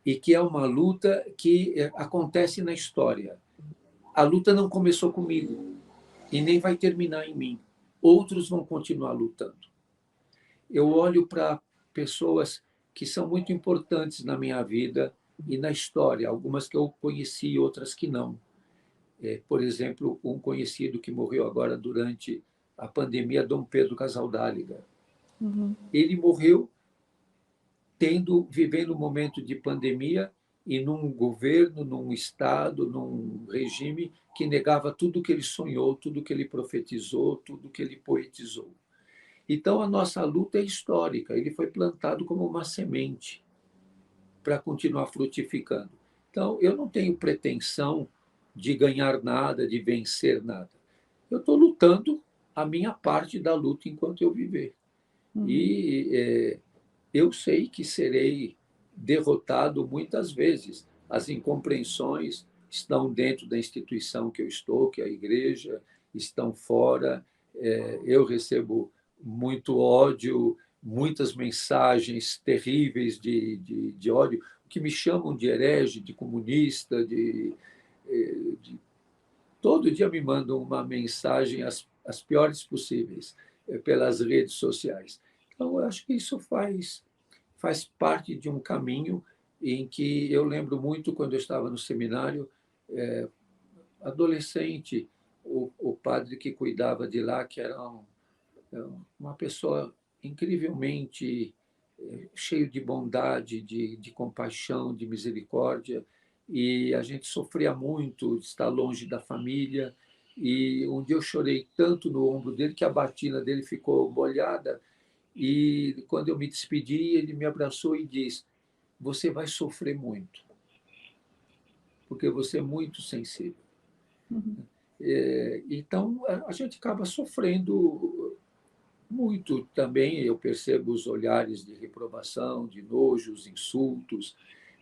e que é uma luta que acontece na história. A luta não começou comigo e nem vai terminar em mim. Outros vão continuar lutando. Eu olho para pessoas que são muito importantes na minha vida e na história, algumas que eu conheci, outras que não. Por exemplo, um conhecido que morreu agora durante a pandemia, Dom Pedro Casaldáliga. Uhum. Ele morreu vivendo um momento de pandemia e num governo, num Estado, num regime que negava tudo que ele sonhou, tudo que ele profetizou, tudo que ele poetizou. Então, a nossa luta é histórica. Ele foi plantado como uma semente para continuar frutificando. Então, eu não tenho pretensão de ganhar nada, de vencer nada. Eu estou lutando a minha parte da luta enquanto eu viver. Uhum. E eu sei que serei derrotado muitas vezes. As incompreensões estão dentro da instituição que eu estou, que é a igreja, estão fora. Eu recebo muito ódio, muitas mensagens terríveis de ódio, que me chamam de herege, de comunista, todo dia me mandam uma mensagem, as piores possíveis, pelas redes sociais. Então, eu acho que isso faz parte de um caminho em que eu lembro muito quando eu estava no seminário, adolescente, o padre que cuidava de lá, que era uma pessoa incrivelmente cheio de bondade, de compaixão, de misericórdia, e a gente sofria muito de estar longe da família, e um dia eu chorei tanto no ombro dele que a batina dele ficou molhada, e quando eu me despedi, ele me abraçou e disse: você vai sofrer muito, porque você é muito sensível. Uhum. Então, a gente acaba sofrendo muito também. Eu percebo os olhares de reprovação, de nojo, os insultos,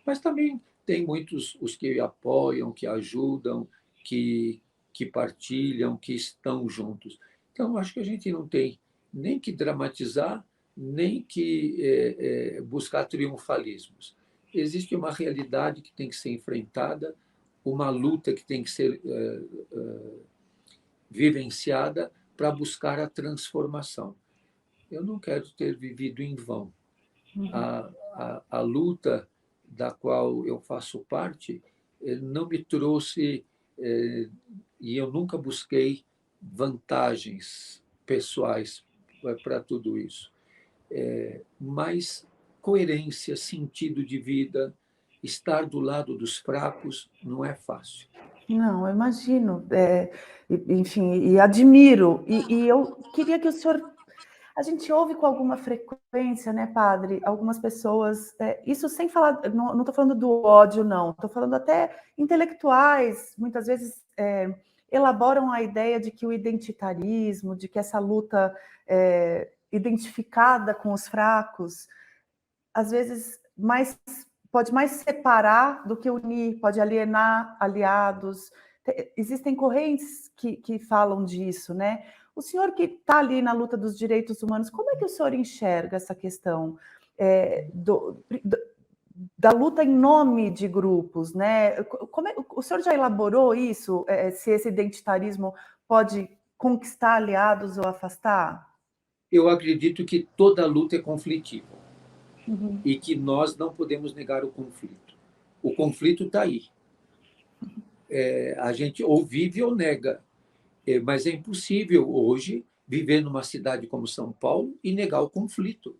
mas também tem muitos os que apoiam, que ajudam, que, que partilham, que estão juntos. Então, acho que a gente não tem nem que dramatizar, nem que buscar triunfalismos. Existe uma realidade que tem que ser enfrentada, uma luta que tem que ser vivenciada para buscar a transformação. Eu não quero ter vivido em vão. A luta da qual eu faço parte não me trouxe, e eu nunca busquei vantagens pessoais para tudo isso, mas coerência, sentido de vida, estar do lado dos fracos não é fácil. Não, eu imagino, enfim, e admiro, e eu queria que o senhor, a gente ouve com alguma frequência, né, padre, algumas pessoas, isso sem falar, não estou falando do ódio, não, estou falando até intelectuais, muitas vezes elaboram a ideia de que o identitarismo, de que essa luta identificada com os fracos, às vezes pode mais separar do que unir, pode alienar aliados. Existem correntes que falam disso, né? O senhor que está ali na luta dos direitos humanos, como é que o senhor enxerga essa questão da luta em nome de grupos, né? O senhor já elaborou isso? Se esse identitarismo pode conquistar aliados ou afastar? Eu acredito que toda luta é conflitiva. Uhum. E que nós não podemos negar o conflito. O conflito está aí. A gente ou vive ou nega, mas é impossível hoje viver numa cidade como São Paulo e negar o conflito,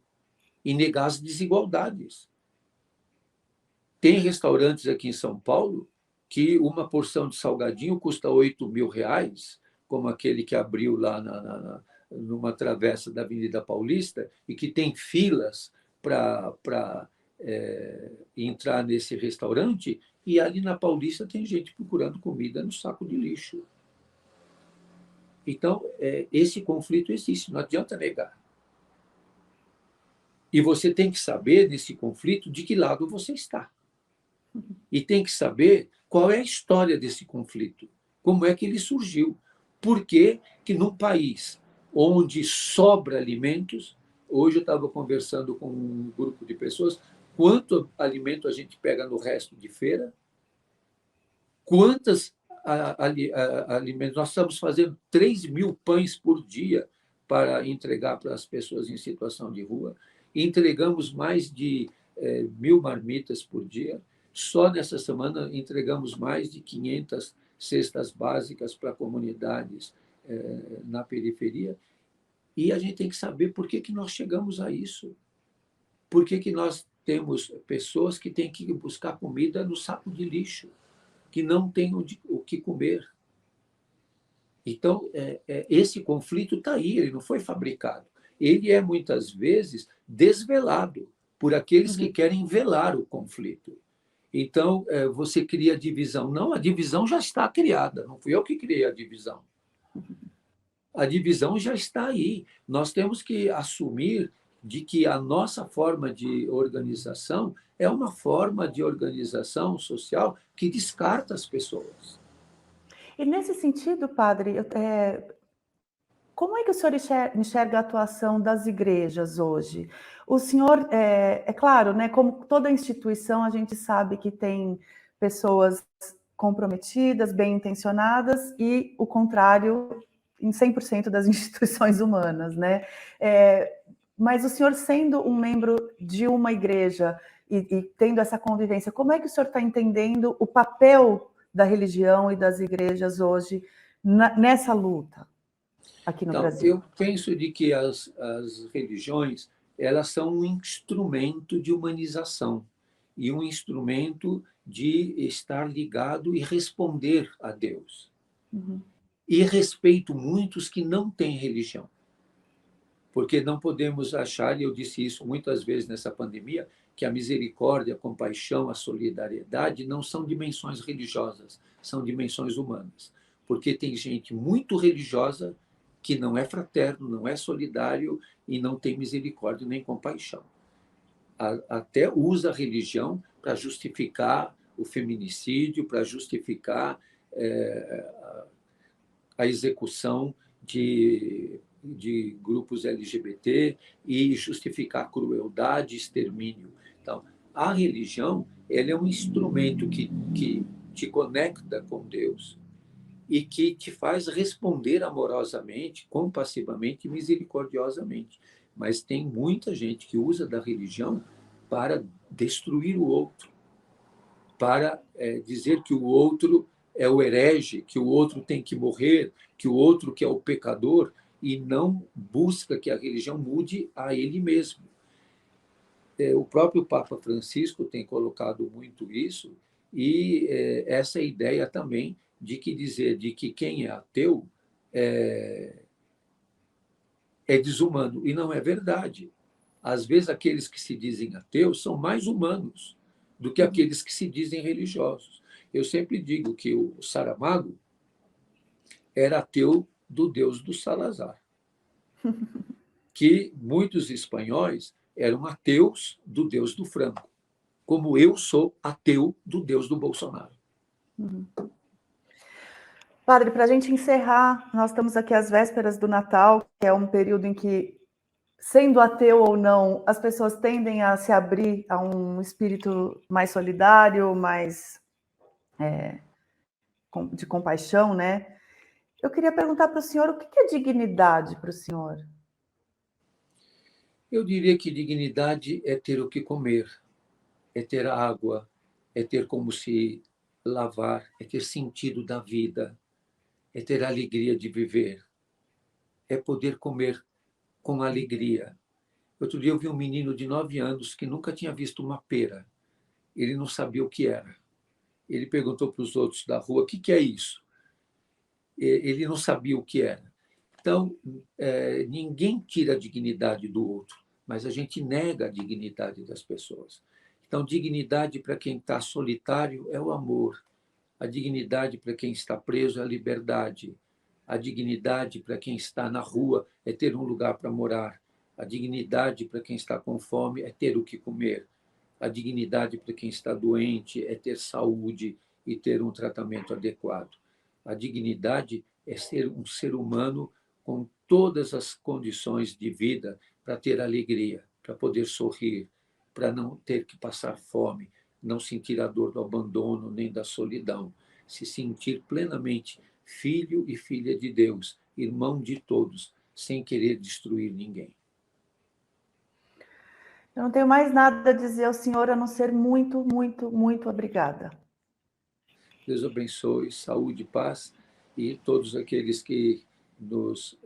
e negar as desigualdades. Tem restaurantes aqui em São Paulo que uma porção de salgadinho custa R$ 8.000, como aquele que abriu lá numa travessa da Avenida Paulista, e que tem filas para entrar nesse restaurante, e ali na Paulista tem gente procurando comida no saco de lixo. Então, esse conflito existe, não adianta negar. E você tem que saber, nesse conflito, de que lado você está. E tem que saber qual é a história desse conflito, como é que ele surgiu. Por que que num país onde sobra alimentos, hoje eu estava conversando com um grupo de pessoas, quanto alimento a gente pega no resto de feira, quantos alimentos, nós estamos fazendo 3.000 pães por dia para entregar para as pessoas em situação de rua, entregamos mais de 1.000 marmitas por dia. Só nessa semana entregamos mais de 500 cestas básicas para comunidades na periferia. E a gente tem que saber por que nós chegamos a isso. Por que nós temos pessoas que têm que buscar comida no saco de lixo, que não têm o que comer. Então, esse conflito está aí, ele não foi fabricado. Ele é, muitas vezes, desvelado por aqueles que querem velar o conflito. Então, você cria divisão. Não, a divisão já está criada, não fui eu que criei a divisão. A divisão já está aí. Nós temos que assumir de que a nossa forma de organização é uma forma de organização social que descarta as pessoas. E nesse sentido, padre, como é que o senhor enxerga a atuação das igrejas hoje? O senhor, é claro, né, como toda instituição, a gente sabe que tem pessoas comprometidas, bem intencionadas, e o contrário em 100% das instituições humanas, né? Mas o senhor, sendo um membro de uma igreja e tendo essa convivência, como é que o senhor está entendendo o papel da religião e das igrejas hoje nessa luta aqui no Então, Brasil? eu penso de que as religiões, elas são um instrumento de humanização e um instrumento de estar ligado e responder a Deus. Uhum. E respeito muitos que não têm religião, porque não podemos achar, e eu disse isso muitas vezes nessa pandemia, que a misericórdia, a compaixão, a solidariedade não são dimensões religiosas, são dimensões humanas. Porque tem gente muito religiosa que não é fraterno, não é solidário e não tem misericórdia nem compaixão. Até usa a religião para justificar o feminicídio, para justificar a execução de grupos LGBT e justificar crueldade, extermínio. Então, a religião, ela é um instrumento que te conecta com Deus e que te faz responder amorosamente, compassivamente e misericordiosamente. Mas tem muita gente que usa da religião para destruir o outro, para dizer que o outro é o herege, que o outro tem que morrer, que o outro que é o pecador, e não busca que a religião mude a ele mesmo. O próprio Papa Francisco tem colocado muito isso, e essa ideia também de que dizer de que quem é ateu é desumano, e não é verdade. Às vezes, aqueles que se dizem ateus são mais humanos do que aqueles que se dizem religiosos. Eu sempre digo que o Saramago era ateu do Deus do Salazar, que muitos espanhóis eram ateus do Deus do Franco, como eu sou ateu do Deus do Bolsonaro. Uhum. Padre, para a gente encerrar, nós estamos aqui às vésperas do Natal, que é um período em que, sendo ateu ou não, as pessoas tendem a se abrir a um espírito mais solidário, mais de compaixão, né? Eu queria perguntar para o senhor o que é dignidade para o senhor? Eu diria que dignidade é ter o que comer, é ter água, é ter como se lavar, é ter sentido da vida, é ter alegria de viver, é poder comer com alegria. Outro dia eu vi um menino de 9 anos que nunca tinha visto uma pera. Ele não sabia o que era. Ele perguntou para os outros da rua: o que é isso? Ele não sabia o que era. Então, ninguém tira a dignidade do outro, mas a gente nega a dignidade das pessoas. Então, dignidade para quem está solitário é o amor. A dignidade para quem está preso é a liberdade. A dignidade para quem está na rua é ter um lugar para morar. A dignidade para quem está com fome é ter o que comer. A dignidade para quem está doente é ter saúde e ter um tratamento adequado. A dignidade é ser um ser humano com todas as condições de vida para ter alegria, para poder sorrir, para não ter que passar fome, não sentir a dor do abandono nem da solidão, se sentir plenamente filho e filha de Deus, irmão de todos, sem querer destruir ninguém. Eu não tenho mais nada a dizer ao senhor a não ser muito, muito, muito obrigada. Deus abençoe, saúde, paz, e todos aqueles que nos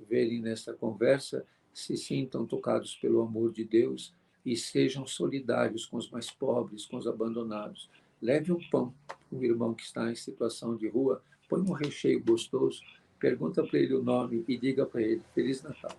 verem nesta conversa se sintam tocados pelo amor de Deus e sejam solidários com os mais pobres, com os abandonados. Leve um pão para um irmão que está em situação de rua, põe um recheio gostoso, pergunta para ele o nome e diga para ele: Feliz Natal.